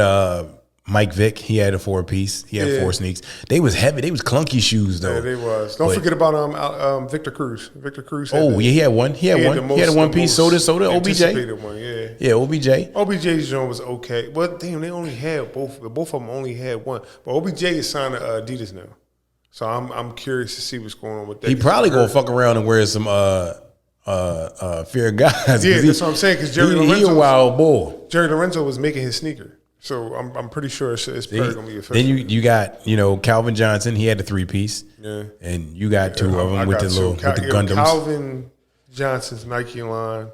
Mike Vick. He had a 4-piece. He had 4 sneaks. They was heavy. They was clunky shoes though. Yeah, they was. Don't forget about Victor Cruz. Victor Cruz. He had one. He had one. He had a 1-piece. So did OBJ. One, yeah, OBJ. OBJ's joint was okay. But damn, they only had both. Both of them only had one. But OBJ is signed to Adidas now. So I'm curious to see what's going on with that. He probably gonna fuck around and wear some Fear of God. Yeah, that's what I'm saying. Because Jerry Lorenzo, he a wild boy. Jerry Lorenzo was making his sneaker. So I'm pretty sure it's probably gonna be official. Then you got Calvin Johnson. He had a 3-piece. Yeah, and you got 2 of them with the Gundams. Calvin Johnson's Nike line.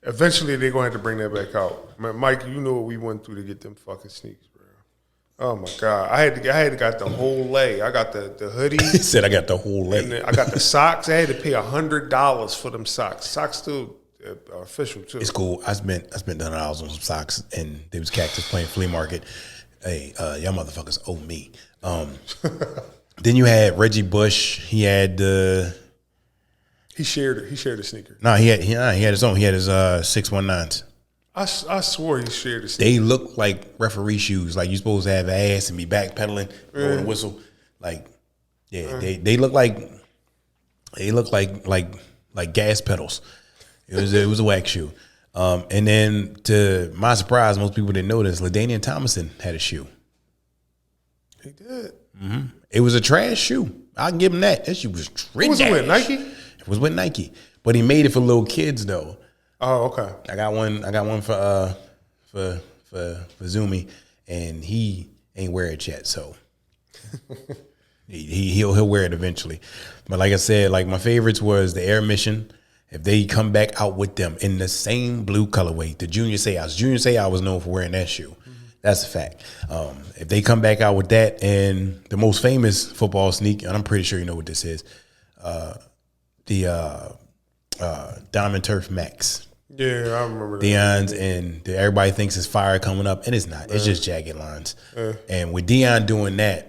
Eventually they're gonna have to bring that back out. Man, Mike, you know what we went through to get them fucking sneakers, bro. Oh my God, I had to got the whole leg. I got the hoodie. He said I got the whole leg. And I got the socks. I had to pay $100 for them socks. Socks still official too. It's cool. I spent $100 on some socks, and there was Cactus playing flea market. Hey, y'all motherfuckers owe me. Then you had Reggie Bush. He had the. He shared it. He shared a sneaker. No, he had his own. He had his 619s. I swore he shared a sneaker. They look like referee shoes. Like you supposed to have ass and be backpedaling, blowing a whistle. Like, yeah, they look like gas pedals. It was a whack shoe. And then to my surprise, most people didn't know this. LaDainian Tomlinson had a shoe. He did. Mm-hmm. It was a trash shoe. I can give him that. That shoe was trash. Was it with Nike? It was with Nike, but he made it for little kids though. Oh, okay. I got one for Zumi, and he ain't wear it yet, so he'll wear it eventually. But like I said, like my favorites was the Air Mission. If they come back out with them in the same blue colorway, the Junior Seau was known for wearing that shoe. Mm-hmm. That's a fact. If they come back out with that, and the most famous football sneak, and I'm pretty sure you know what this is, the Diamond Turf Max. Yeah, I remember that. Deion's, and everybody thinks it's fire coming up, and it's not. It's just jagged lines. And with Deion doing that,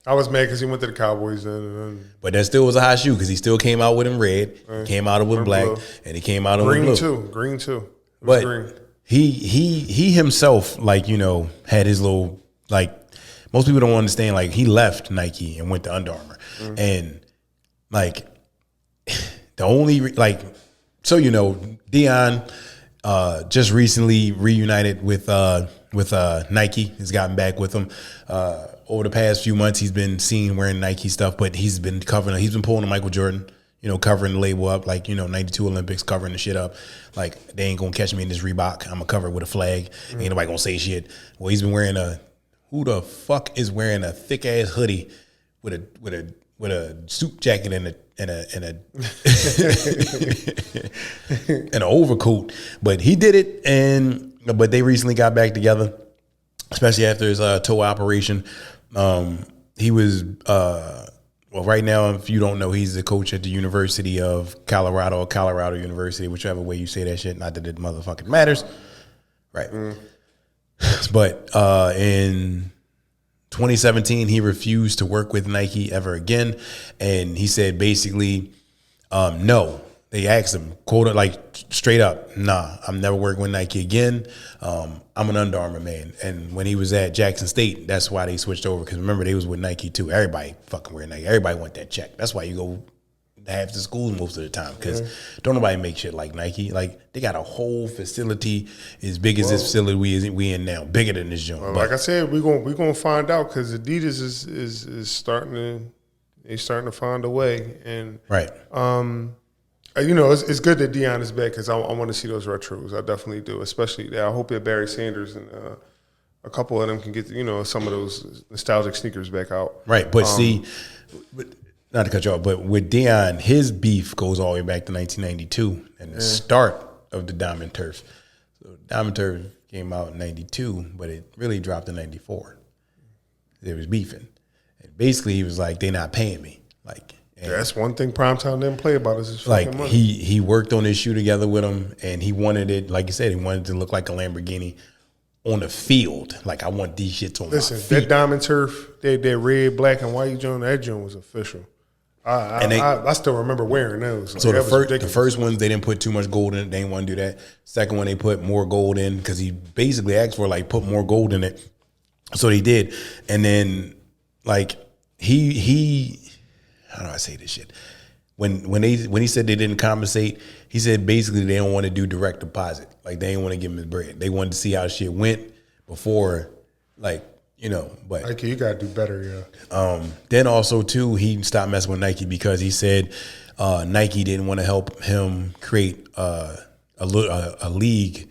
I was mad because he went to the Cowboys then. but that still was a hot shoe because he still came out with him red, came out with black, blue. and he came out with blue. Green too. It But was green. he himself, like, you know, had his little, like, most people don't understand, like, he left Nike and went to Under Armour. And, like, the only, like, so, you know, Deion just recently reunited with Nike. Has gotten back with them. Over the past few months, he's been seen wearing Nike stuff, but he's been pulling a Michael Jordan, you know, covering the label up, like, you know, 92 Olympics, covering the shit up. Like, they ain't gonna catch me in this Reebok. I'm gonna cover it with a flag. Ain't nobody gonna say shit. Well, he's been wearing who the fuck is wearing a thick ass hoodie with a suit jacket and an overcoat? But he did it, but they recently got back together, especially after his toe operation. He was well, right now, if you don't know, he's the coach at the University of Colorado or Colorado University, whichever way you say that shit. Not that it motherfucking matters, right? But in 2017, he refused to work with Nike ever again, and he said basically, no. They asked him, quote, like, straight up, nah, I'm never working with Nike again. I'm an Under Armour man. And when he was at Jackson State, that's why they switched over. Because remember, they was with Nike too. Everybody fucking wear Nike. Everybody want that check. That's why you go half the schools most of the time. Because don't nobody make shit like Nike. Like, they got a whole facility as big as this facility we in now. Bigger than this joint. Like I said, we're gonna find out because Adidas is starting to find a way. And right. You know, it's good that Deion is back because I want to see those retros. I definitely do, especially I hope that Barry Sanders and a couple of them can get, you know, some of those nostalgic sneakers back out. Right, but see, not to cut you off, but with Deion, his beef goes all the way back to 1992 and the start of the Diamond Turf. So Diamond Turf came out in 92, but it really dropped in 94. They was beefing. And basically, he was like, "They not paying me." Like. Yeah, that's one thing Primetime didn't play about is his like fucking money. he worked on his shoe together with him, and he wanted it, like you said, he wanted it to look like a Lamborghini on the field. Like, I want these shits on my feet. That Diamond Turf, that red, black, and white joint, that joint was official. I still remember wearing those. Like, so the first ones, they didn't put too much gold in it. They didn't want to do that. Second one, they put more gold in because he basically asked for, like, put more gold in it. So they did. And then, like, he how do I say this shit? When he said they didn't compensate, he said basically they don't want to do direct deposit. Like, they didn't want to give him his bread. They wanted to see how shit went before, like, you know. But Nike, you gotta do better, yeah. Then also too, he stopped messing with Nike because he said Nike didn't want to help him create a league,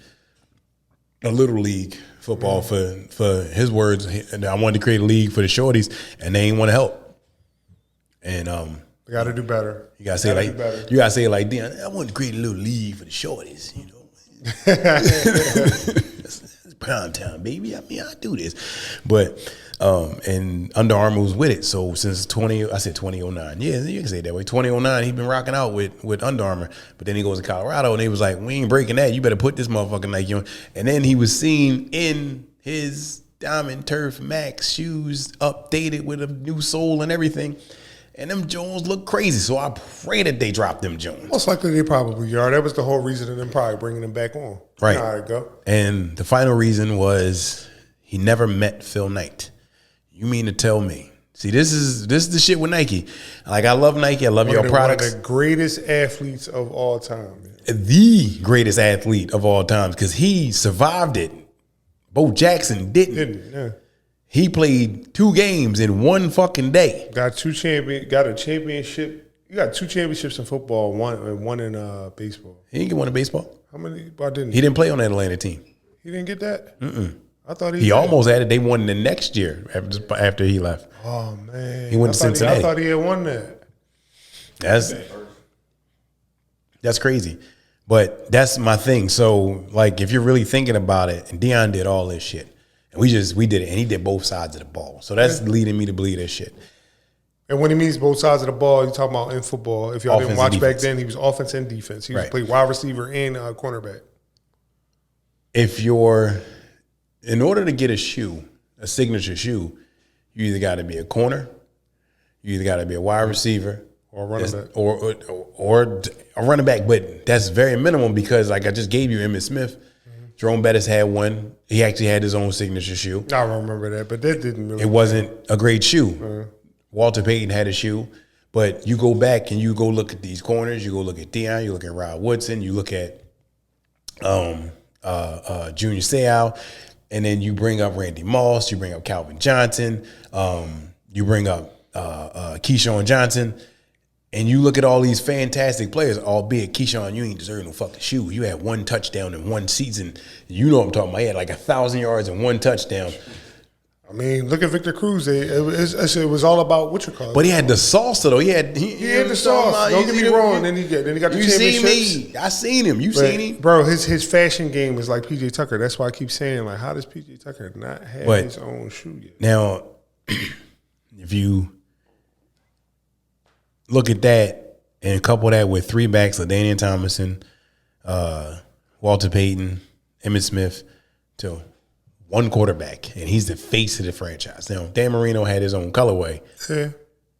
a little league football for his words. And I wanted to create a league for the shorties, and they ain't want to help. And you got to do better. You gotta say it like Deion. I want to create a little league for the shorties, you know. Let's prime time, baby. I mean, I do this. But and Under Armour was with it. So since 2009. Yeah, you can say it that way. 2009, he's been rocking out with Under Armour. But then he goes to Colorado and they was like, we ain't breaking that. You better put this motherfucking Nike on. And then he was seen in his Diamond Turf Max shoes, updated with a new sole and everything. And them Jones look crazy. So I pray that they drop them Jones. Most likely they probably are. That was the whole reason of them probably bringing them back on. Right. All right, go. And the final reason was he never met Phil Knight. You mean to tell me? See, this is the shit with Nike. Like, I love Nike. I love your products. One of the greatest athletes of all time. Man. The greatest athlete of all time because he survived it. Bo Jackson didn't. Yeah. He played 2 games in one fucking day. Got a championship. You got 2 championships in football, one in baseball. He didn't get one in baseball. How many? Why didn't he didn't play on that Atlanta team. He didn't get that? I thought he almost had it. They won the next year after he left. Oh, man. He went to Cincinnati. I thought he had won that. That's crazy. But that's my thing. So, like, if you're really thinking about it, and Deion did all this shit. And we did it, and he did both sides of the ball. So that's leading me to believe this shit. And when he means both sides of the ball, he's talking about in football. If y'all didn't watch back then, he was offense and defense. He played wide receiver and cornerback. In order to get a signature shoe, you either got to be a corner, you either got to be a wide receiver, or a running back. Or a running back. But that's very minimum because, like I just gave you Emmitt Smith. Jerome Bettis had one. He actually had his own signature shoe. I remember that, but that didn't really. It wasn't a great shoe. Walter Payton had a shoe. But you go back and you go look at these corners. You go look at Deion. You look at Rod Woodson. You look at Junior Seau. And then you bring up Randy Moss. You bring up Calvin Johnson. You bring up Keyshawn Johnson. And you look at all these fantastic players, albeit Keyshawn, you ain't deserving no fucking shoe. You had 1 touchdown in one season. You know what I'm talking about. He had like 1,000 yards and 1 touchdown. I mean, look at Victor Cruz. It was all about what you call it. But he had the salsa though. He had the sauce. Don't get me wrong. Then he got the championships. Seen me. I seen him. You seen him, bro. His fashion game is like PJ Tucker. That's why I keep saying, like, how does PJ Tucker not have his own shoe yet? Now, if you look at that and couple that with 3 backs, LaDainian Tomlinson, Walter Payton, Emmitt Smith, to 1 quarterback, and he's the face of the franchise. Now, Dan Marino had his own colorway,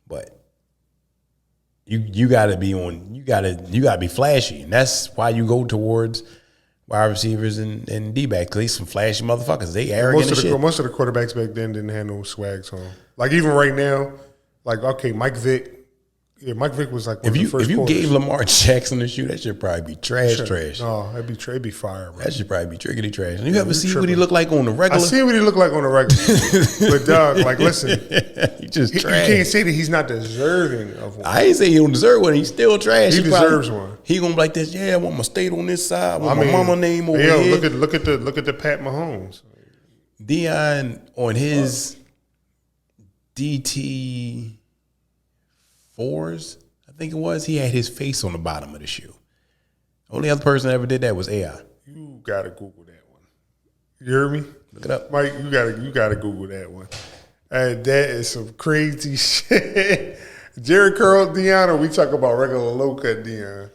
but you gotta be flashy, and that's why you go towards wide receivers and D-backs, because they some flashy motherfuckers. They arrogant as shit. Most of the quarterbacks back then didn't have no swags on. Like, even right now, like, okay, Mike Vick. Yeah, Mike Vick was like one of the first If you quarters. gave Lamar Jackson the shoe, that should probably be trash. No, it'd be fire, bro. That should probably be triggity trash. And you ever see what he look like on the regular? I see what he look like on the regular. But dog, like, listen, he just you can't say that he's not deserving of one. I ain't say he don't deserve one. He's still trash. He deserves one. He gonna be like this. Yeah, I want my state on this side. I want my mama name over here. Look at the Pat Mahomes. Deion on his DT4s, I think it was, he had his face on the bottom of the shoe. Only other person that ever did that was AI. You gotta Google that one. You hear me? Look it up, Mike. You gotta Google that one. That is some crazy shit. Jerry Curl Deion, or we talk about regular low cut Deion?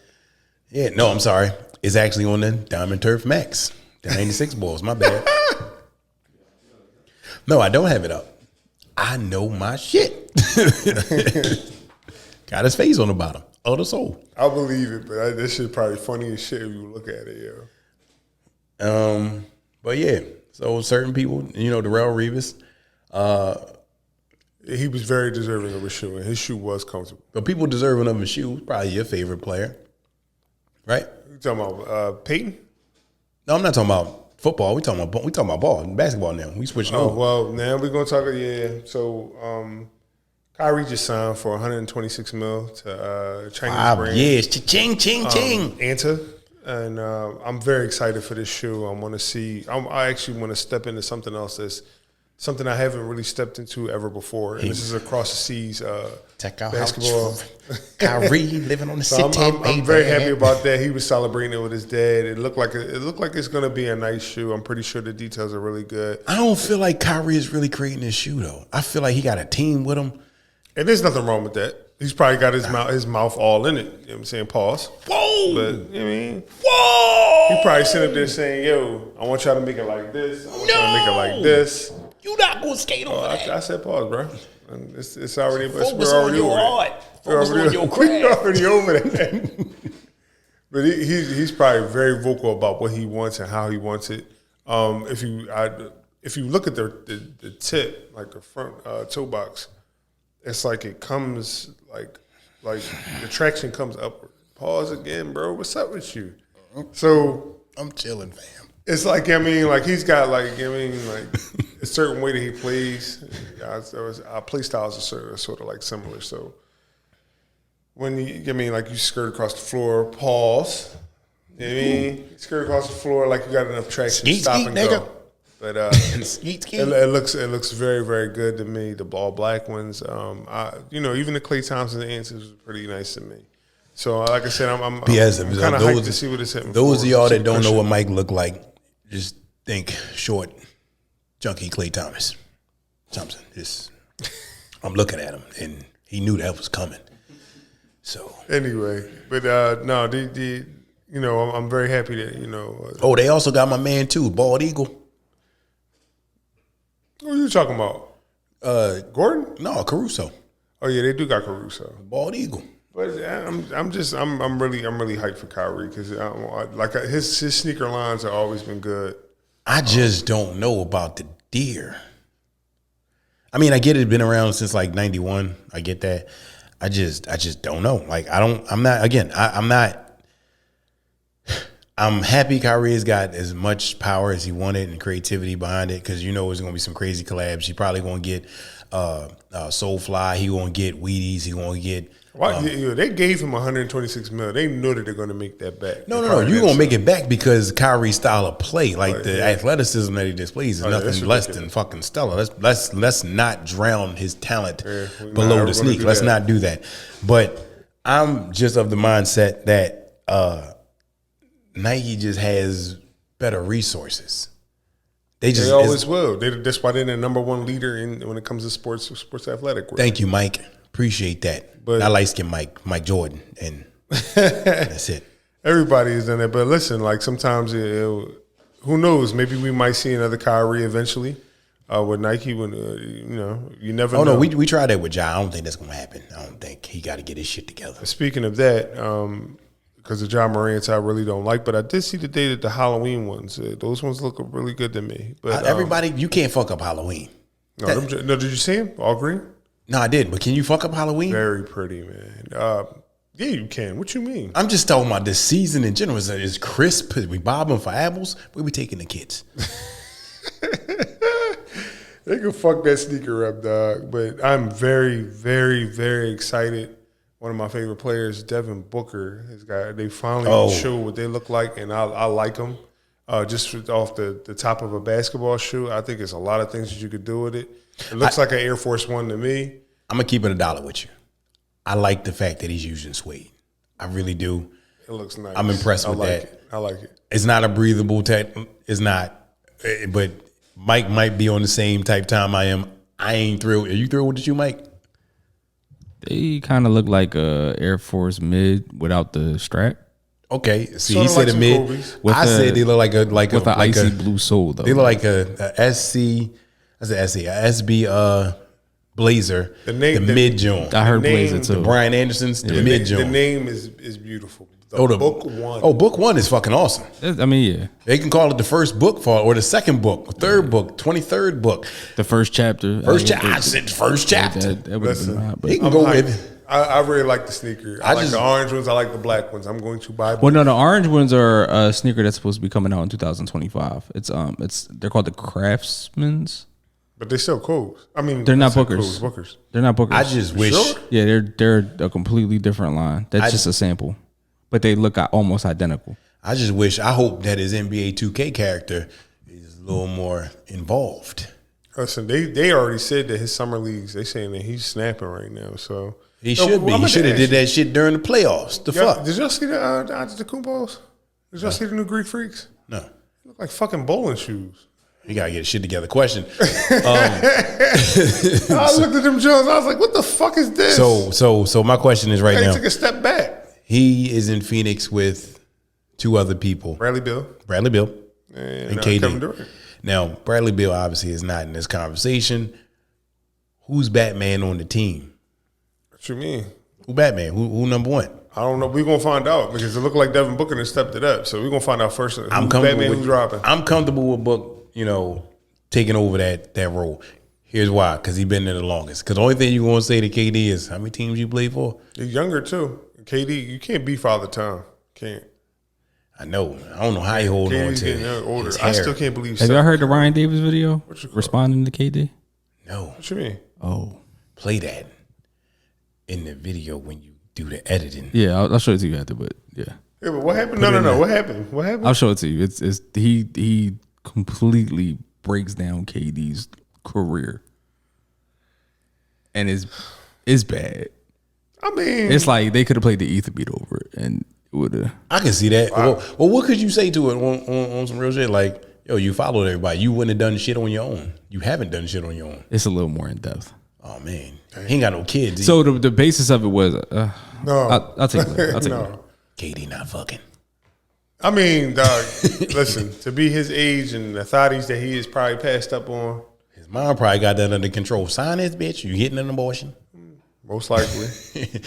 Yeah, no, I'm sorry. It's actually on the Diamond Turf Max, the 96 Bulls. My bad. No, I don't have it up. I know my shit. Got his face on the bottom of the sole. I believe it, but this shit probably funny as shit if you look at it, yo. But yeah, so certain people, Darrelle Revis, he was very deserving of a shoe, and his shoe was comfortable. But people deserving of a shoe, probably your favorite player, right? You talking about Peyton? No, I'm not talking about football. We talking about ball, basketball now. We switching over. Well, now we're gonna talk. Yeah, so Kyrie just signed for $126 million to Chinese brand. Yes, ching, ching, ching. Anta. And I'm very excited for this shoe. I actually want to step into something else that's something I haven't really stepped into ever before. And this is across the seas Check out basketball. Kyrie living on the So city. I'm very happy about that. He was celebrating it with his dad. It looked like it's going to be a nice shoe. I'm pretty sure the details are really good. I don't feel like Kyrie is really creating this shoe though. I feel like he got a team with him. And there's nothing wrong with that. He's probably got his mouth all in it. You know what I'm saying? Pause. Whoa! But, you know what I mean? Whoa! He probably sitting up there saying, yo, I want y'all to make it like this. I want y'all to make it like this. You not gonna skate over that. I said pause, bro. It's already, Focus we're already on your over art. that. Focus on your craft. We're already over that. But he's probably very vocal about what he wants and how he wants it. If you look at the tip, like the front toe box, it's like it comes like the traction comes upward. Pause again, bro. What's up with you? So I'm chilling, fam. it's like he's got like a certain way that he plays. Our play styles are sort of like similar. So when you skirt across the floor, pause. You know what I mean? You skirt across the floor like you got enough traction, stop and go. But it looks very, very good to me. The all black ones, even the Klay Thompson answers was pretty nice to me. So like I said, I'm kind of hyped to see what it's hitting. Those of y'all that don't know what Mike looked like, just think short, junky Klay Thompson. I'm looking at him, and he knew that was coming. So anyway, but no, I'm very happy that oh, they also got my man too, Bald Eagle. What are you talking about? Gordon? No, Caruso. Oh yeah, they do got Caruso. Bald Eagle. But I'm really hyped for Kyrie because his sneaker lines have always been good. I just don't know about the deer. I mean, I get it been around since like 91. I get that. I just don't know. Like I'm happy Kyrie has got as much power as he wanted and creativity behind it because there's going to be some crazy collabs. He probably going to get Soulfly. He going to get Wheaties. He going to get they gave him $126 million. They know that they're going to make that back. No. You're going to make it back because Kyrie's style of play, like the athleticism that he displays, is nothing less than fucking stellar. Let's not drown his talent below the sneak. Let's not do that. But I'm just of the mindset that Nike just has better resources. They always will. That's why they're the number one leader when it comes to sports athletic work. Thank you, Mike. Appreciate that. But I like skin Mike Jordan, and that's it. Everybody has done that. But listen, like sometimes, who knows? Maybe we might see another Kyrie eventually with Nike. When you never know. Oh no, we tried that with Ja. I don't think that's gonna happen. I don't think he got to get his shit together. Speaking of that, because the Ja Morants I really don't like, but I did see the Halloween ones. Those ones look really good to me. But everybody, you can't fuck up Halloween. No, did you see them? All green? No, I didn't. But can you fuck up Halloween? Very pretty, man. Yeah, you can. What you mean? I'm just talking about this season in general. Is crisp. We bobbing for apples. Where we taking the kids? They can fuck that sneaker up, dog. But I'm very, very, very excited. One of my favorite players, Devin Booker, they finally show what they look like, and I like them. Just off the top of a basketball shoe, I think there's a lot of things that you could do with it. It looks like an Air Force One to me. I'm going to keep it $1 with you. I like the fact that he's using suede. I really do. It looks nice. I'm impressed with that. I like it. It's not a breathable tech. It's not. But Mike might be on the same type time I am. I ain't thrilled. Are you thrilled with the shoe, Mike? They kind of look like a Air Force mid without the strap. Okay, see, Sort he of said like a mid. Kobe's. I said they look like an icy blue sole though. They look like a SC. I said SC, a SB blazer. The mid joint. I heard blazer too. The Brian Anderson's the mid joint. The name is beautiful. Book One. Oh, Book One is fucking awesome. I mean, yeah. They can call it the first book or the second book, third book, 23rd book. The first chapter. I said first chapter. That would have been hot, but He can go with it. I really like the sneaker. I like the orange ones. I like the black ones. I'm going to buy. Well, no, the orange ones are a sneaker that's supposed to be coming out in 2025. They're called the Craftsman's. But they're still cool. I mean, they're not Bookers. Bookers. They're not Bookers. I just wish. Sure? Yeah, they're a completely different line. That's just a sample, but they look almost identical. I just wish. I hope that his NBA 2K character is a little more involved. Listen, they already said that his summer leagues. They saying that he's snapping right now. So he should be. He should have did that shit during the playoffs. The fuck? Did y'all see the Antetokounmpos? Did y'all see the new Greek freaks? No. They look like fucking bowling shoes. You gotta get his shit together. Question. I looked at them Jones. I was like, "What the fuck is this?" So my question is right He now. took a step back. He is in Phoenix with two other people. Bradley Beal And KD. Kevin Durant. Now, Bradley Beal obviously is not in this conversation. Who's Batman on the team? What you mean? Who Batman? Who number one? I don't know. We're gonna find out because it looked like Devin Booker has stepped it up. So we're gonna find out first. Who's Batman, who's dropping? I'm comfortable with Book, taking over that role. Here's why, because he's been there the longest. Because the only thing you're gonna say to KD is how many teams you play for? He's younger too. KD, you can't be Father Time. Can't. I know. I don't know how he holding on KD's to getting older. his I hair. still can't believe. Have y'all heard the Ryan Davis video responding to KD? No. What you mean? Oh, Play that in the video when you do the editing. yeah. I'll show it to you after, but yeah, Yeah, but what happened? No. What happened? What happened? I'll show it to you. It's he completely breaks down KD's career, and it's bad. I mean, It's like they could have played the ether beat over it, and it would have. I can see that. Wow. Well, what could you say to it on some real shit? Like, yo, you followed everybody. You wouldn't have done shit on your own. You haven't done shit on your own. It's a little more in depth. Oh, man. He ain't got no kids. So the basis of it was, no. I'll take it. I'll take it. No. KD not fucking. I mean, dog. Listen, to be his age and the thotties that he is probably passed up on. His mom probably got that under control. Sign this bitch. You getting an abortion? Most likely.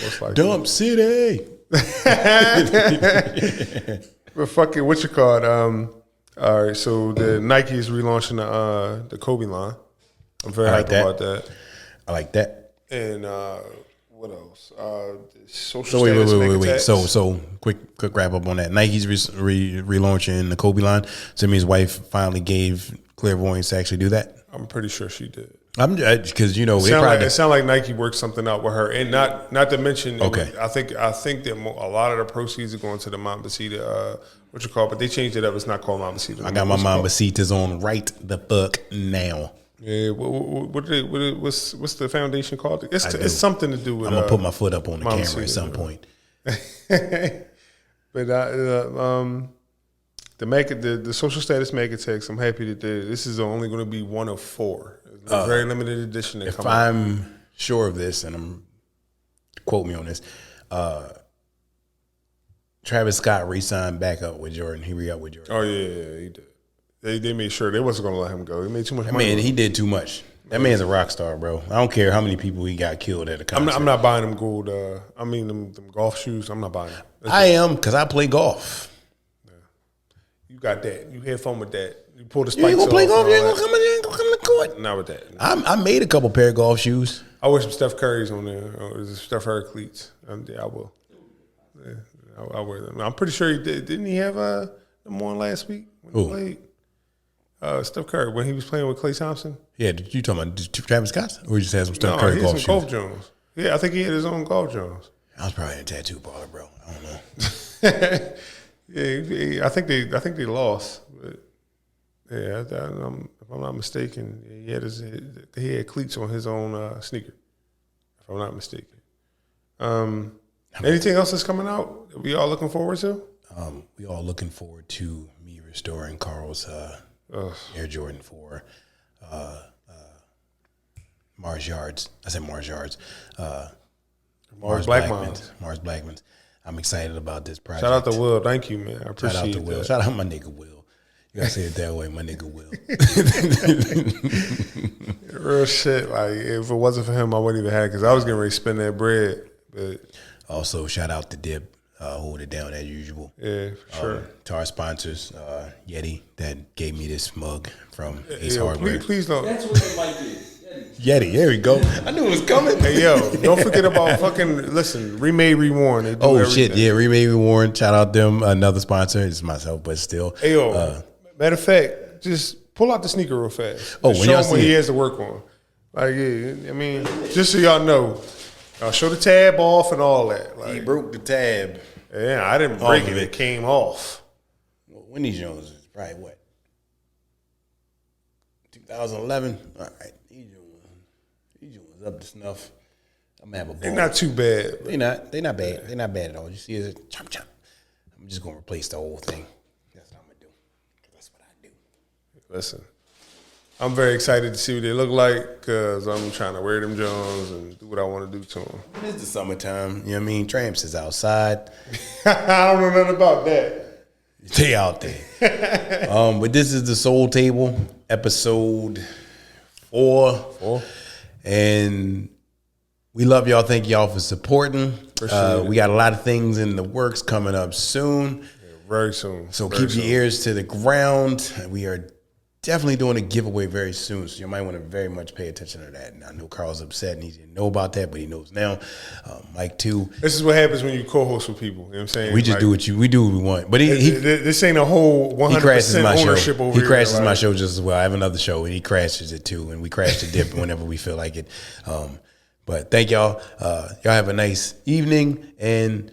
Most likely. Dump City. But fucking what you call it? All right, so the Nike is relaunching the Kobe line. I'm very happy about that. I like that. And what else? So Social wait. status So quick wrap up on that. Nike's relaunching the Kobe line. So his wife finally gave clairvoyance to actually do that. I'm pretty sure she did. I'm because It sounded like Nike worked something out with her, and not to mention. Okay. I think that a lot of the proceeds are going to the Mambasita. What you call it? But they changed it up. It's not called Mambasita. I got my Mambasitas on right the fuck now. Yeah. What's the foundation called? It's something to do with. I'm gonna put my foot up on the camera at some point. But the social status Megatex, I'm happy that this is only going to be one of 4. It's a very limited edition. If I'm sure of this, and quote me on this, Travis Scott re-signed back up with Jordan. He re-up with Jordan. Oh yeah, he did. They made sure they wasn't going to let him go. He made too much money. Man, he did too much. That man's a rock star, bro. I don't care how many people he got killed at a concert. I'm not buying them gold. Them golf shoes. I'm not buying them. I am because I play golf. You got that. You had fun with that. You pulled the spikes You ain't gonna play off golf. and You all ain't gonna come to court. Not with that. I made a couple pair of golf shoes. I wear some Steph Curry's on there. Or Steph Curry cleats. Yeah, I will. Yeah, I'll wear them. I'm pretty sure he did. Didn't he have them on last week when he played? Steph Curry when he was playing with Klay Thompson. Yeah, did you talking about Travis Scott, or you just had some Steph Curry he golf had shoes? some golf Jones. Yeah, I think he had his own golf Jones. I was probably in a tattoo parlor, bro. I don't know. Yeah, I think they lost. But yeah, if I'm not mistaken, he had cleats on his own sneaker. If I'm not mistaken. Anything else that's coming out that we all looking forward to? We all looking forward to me restoring Carl's Air Jordan 4 Mars Yards. I said Mars Yards. Mars Blackmons. Mars Blackmons. I'm excited about this project. Shout out to Will. Thank you, man. I appreciate Shout out to Will. that. Shout out my nigga Will. You gotta say it that way, my nigga Will. Real shit. Like if it wasn't for him, I wouldn't even have it because I was getting ready to spend that bread. But Also, shout out to Dip. Hold it down as usual. yeah, for sure. To our sponsors, Yeti, that gave me this mug from Ace Hardware. Please don't. That's what the mic is. Yeti, there we go. I knew it was coming. Hey yo, don't forget about fucking remade, reworn. They do Shit, everything. yeah, Remade Warren. Shout out them. Another sponsor. It's myself, but still. Hey yo, matter of fact, just pull out the sneaker real fast. Oh, Just when show y'all him what see he it. has to work on. Like, yeah, I mean, just so y'all know, I'll show the tab off and all that. He Like, broke the tab. yeah, I didn't break All it; of it. it came off. Well, Wendy Jones is probably what? 2011. All right, these ones up to snuff. I'm gonna have a ball. They're not too bad. They're not bad. They're not bad at all. You see, it's chomp chomp. I'm just gonna replace the whole thing. That's what I'm gonna do. That's what I do. Listen, I'm very excited to see what they look like because I'm trying to wear them Jones and do what I want to do to them. It's the summertime. You know what I mean? Tramps is outside. I don't know nothing about that. They out there. But this is the Soul Table, episode 4. And we love y'all. Thank y'all for supporting. We got a lot of things in the works coming up soon. Yeah, very soon. So very keep soon. your ears to the ground. We are definitely doing a giveaway very soon. So you might want to very much pay attention to that. And I know Carl's upset and he didn't know about that, but he knows now. Mike too. This is what happens when you co-host with people. You know what I'm saying? We just we do what we want. But this ain't a whole 100% ownership over here. He crashes my show just as well. I have another show and he crashes it too. And we crash the dip whenever we feel like it. But thank y'all. Y'all have a nice evening and